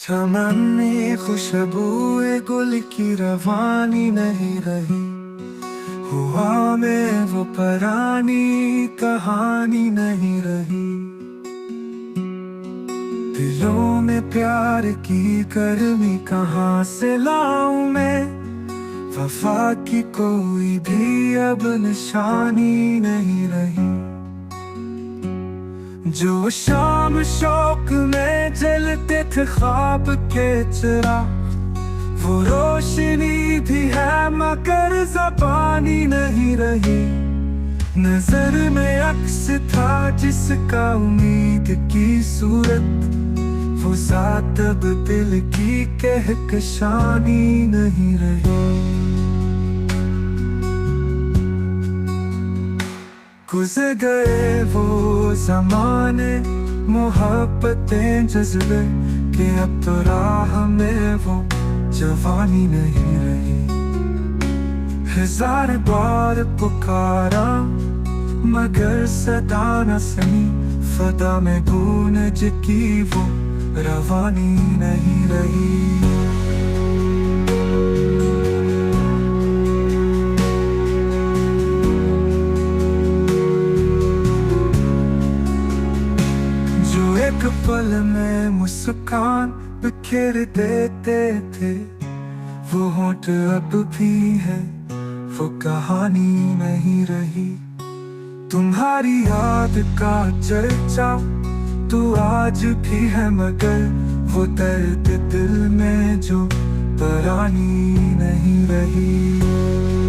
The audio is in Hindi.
चमन में खुशबुए गुल की रवानी नहीं रही। हुआ में वो परानी कहानी नहीं रही। दिलों में प्यार की गर्मी कहाँ से लाऊं मैं। वफा की कोई भी अब निशानी नहीं रही। जो शाम शौक में जलते थे ख्वाब के चिराग, वो रोशनी भी है मगर ज़बानी नहीं रही। नजर में अक्स था जिसका उम्मीद की सूरत, वो ज़ात अब दिल की कहकशानी नहीं रही। गुज़र गए वो ज़माने, मोहब्बतें जज्बे के अब तो राह में वो जवानी नहीं रही। हजार बार पुकारा मगर सदा न सही, फदा में गूंज की वो रवानी नहीं रही। एक पल में मुस्कान बिखेर देते थे, वो होंठ अब भी है, वो कहानी नहीं रही। तुम्हारी याद का चर्चा तो आज भी है मगर वो दर्द दिल में जो तरानी नहीं रही।